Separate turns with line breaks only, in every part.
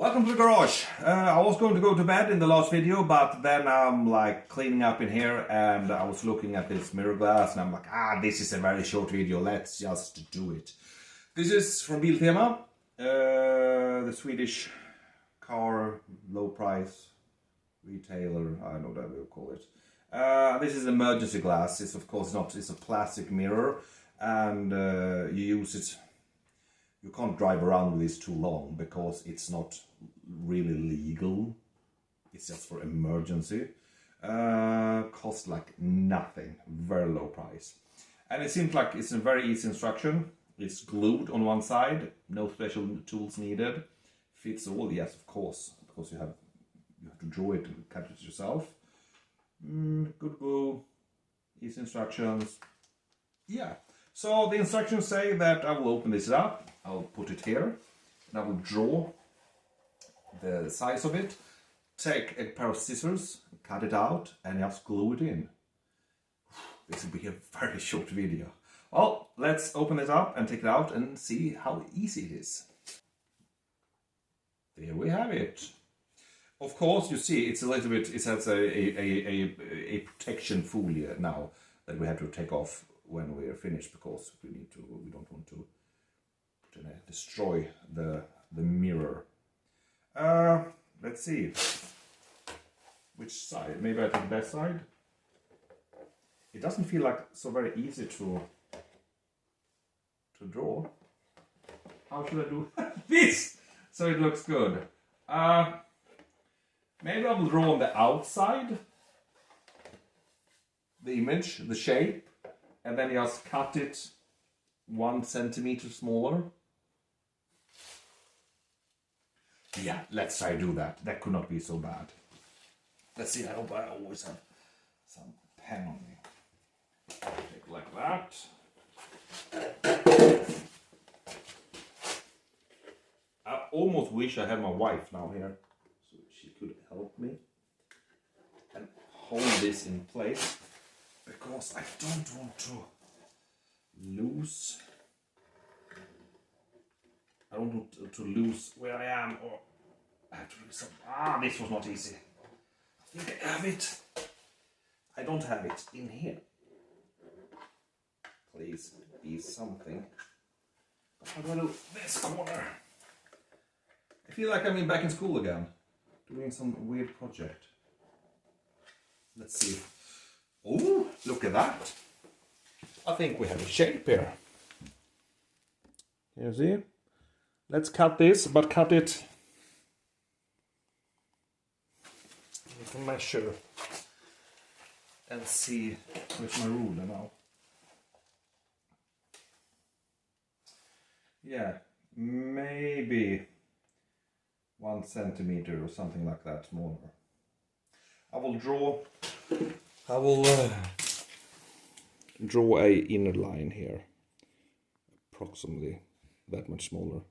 Welcome to the garage. I was going to go to bed in the last video, but then I'm like cleaning up in here and I was looking at this mirror glass and I'm like, this is a very short video, let's just do it. This is from Biltema, the Swedish car low price retailer, I don't know what you call it. This is emergency glass. It's of course not, it's a plastic mirror and you use it. You can't drive around with this too long because it's not really legal. It's just for emergency. Cost like nothing, very low price. And it seems like it's a very easy instruction. It's glued on one side, no special tools needed. Fits all, yes of course, because you have to draw it and cut it yourself. Good glue, easy instructions. Yeah. So the instructions say that I will open this up, I'll put it here, and I will draw the size of it, take a pair of scissors, cut it out, and just glue it in. This will be a very short video. Well, let's open it up and take it out and see how easy it is. There we have it. Of course, you see, it's a little bit, it has a protection folia now that we have to take off when we are finished, because we don't want to destroy the mirror. Let's see which side. Maybe I take that side. It doesn't feel like so very easy to draw. How should I do this so it looks good? Maybe I will draw on the outside the image, the shape, and then just cut it 1 centimeter smaller. Yeah, let's try to do that. That could not be so bad. Let's see, I hope I always have some pen on me. Take like that. I almost wish I had my wife now here, so she could help me and hold this in place, because I don't want to lose. I don't want to lose where I am, or I have to do some. This was not easy. I think I have it. I don't have it in here. Please be something. I'm gonna do this corner. I feel like I'm back in school again, doing some weird project. Let's see. Oh, look at that. I think we have a shape here. You see? Let's cut this, but cut it. We can measure and see. Where's my ruler now? Yeah, maybe 1 centimeter or something like that smaller. I will draw a inner line here, approximately that much smaller.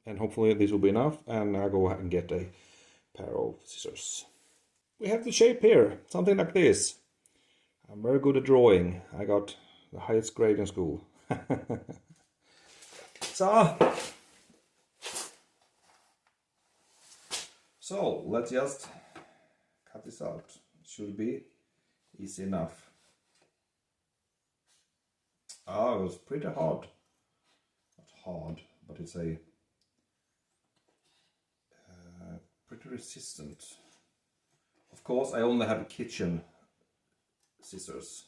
And hopefully this will be enough, and I'll go ahead and get a pair of scissors. We have the shape here, something like this. I'm very good at drawing. I got the highest grade in school. So let's just cut this out. It should be easy enough. It was pretty hard. Not hard, but it's a pretty resistant. Of course, I only have kitchen scissors,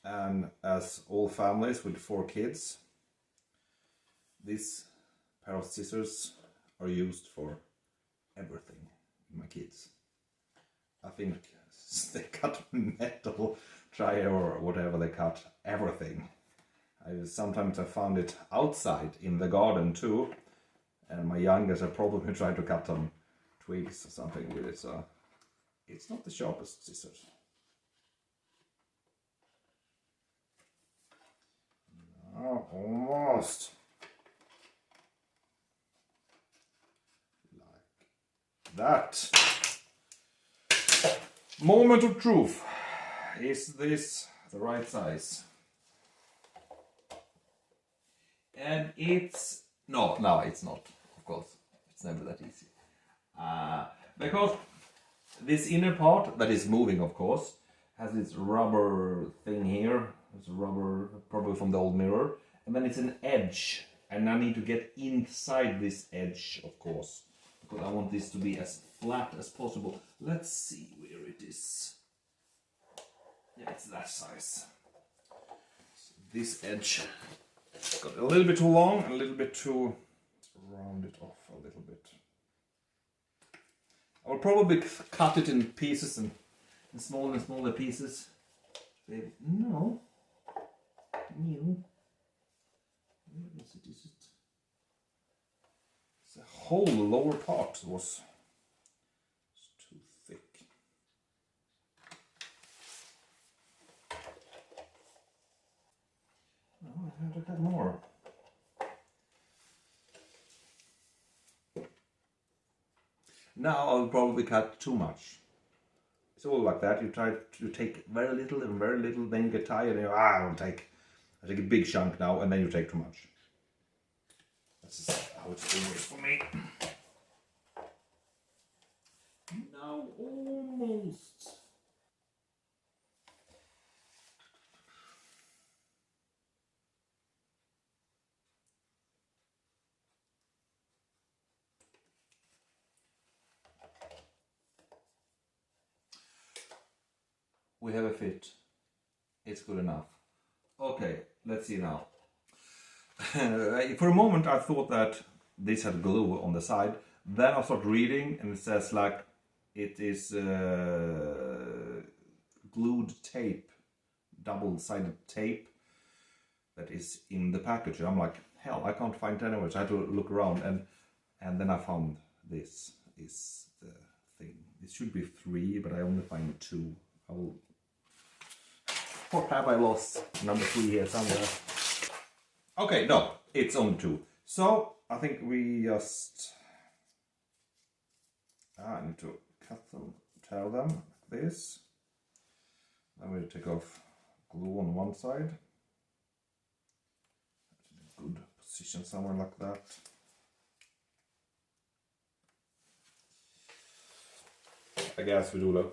and as all families with 4 kids, this pair of scissors are used for everything. My kids, I think they cut metal, tire or whatever they cut, everything. Sometimes I found it outside in the garden too, and my youngest are probably trying to cut some twigs or something with it, so it's not the sharpest scissors. No, almost. Like that. Moment of truth. Is this the right size? And it's... No, it's not. Of course, it's never that easy. Because this inner part that is moving, of course, has this rubber thing here. It's rubber, probably from the old mirror. And then it's an edge. And I need to get inside this edge, of course. Because I want this to be as flat as possible. Let's see where it is. Yeah, it's that size. So this edge got a little bit too long, a little bit too... round it off a little bit. I will probably cut it in pieces and smaller and smaller pieces. No. New. Where is it? Is it? The whole lower part was too thick. Oh, I have to cut more. Now I'll probably cut too much. It's all like that. You try to take very little and very little, then you get tired and you I'll take a big chunk now, and then you take too much. That's just how it's always for me. Now almost. We have a fit. It's good enough. Okay, let's see now. For a moment I thought that this had glue on the side. Then I start reading and it says like it is glued tape, double-sided tape that is in the package. I'm like, hell, I can't find it anywhere. So I had to look around and then I found this is the thing. It should be 3, but I only find 2. I will... Or have I lost number 3 here somewhere? Okay, no, it's only 2. So I think we just... I need to cut them, tear them like this. Then we take off glue on one side. Good position somewhere like that. I guess we do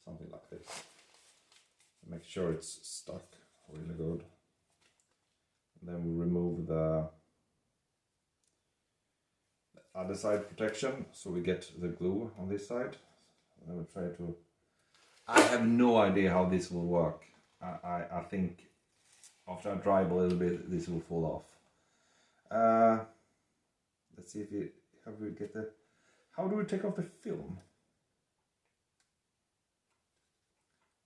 something like this. Make sure it's stuck really good. And then we remove the other side protection, so we get the glue on this side. And then we try to... I have no idea how this will work. I think after I drive a little bit, this will fall off. Let's see if we get the... How do we take off the film?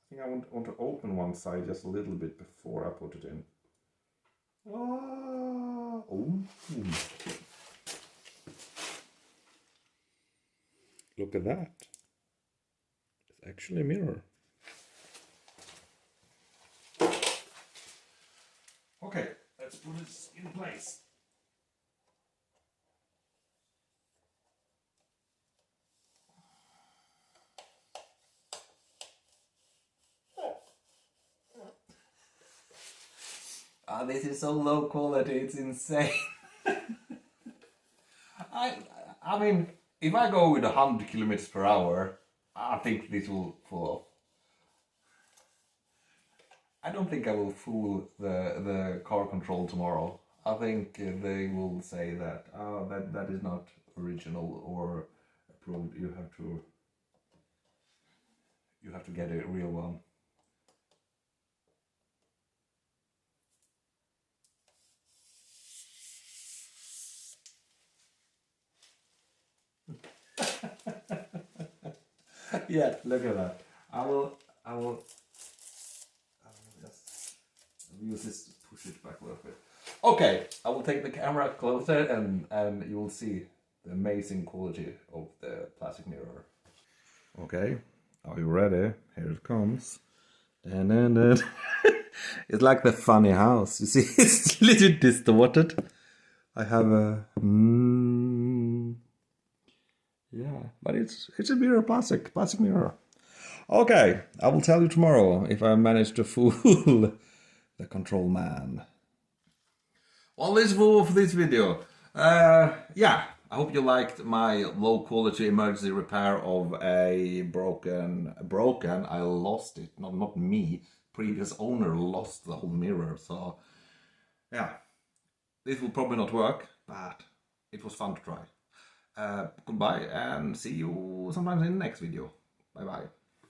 I think I want to open one side just a little bit before I put it in. Oh. Look at that. It's actually a mirror. Okay, let's put it in place. This is so low quality, it's insane. I mean, if I go with 100 kilometers per hour, I think this will fall off. I don't think I will fool the car control tomorrow. I think they will say that that is not original or approved. You have to get a real one. Yeah, look at that. I will just use this to push it back a little bit. Okay, I will take the camera closer and you will see the amazing quality of the plastic mirror. Okay, are you ready? Here it comes. It's like the funny house. You see, it's a little distorted. I have a yeah, but it's a mirror, plastic mirror. Okay, I will tell you tomorrow if I manage to fool the control man. Well, this is all for this video. Yeah, I hope you liked my low quality emergency repair of a broken, I lost it, not me, previous owner lost the whole mirror, so yeah, this will probably not work, but it was fun to try. Goodbye and see you sometimes in the next video. Bye bye.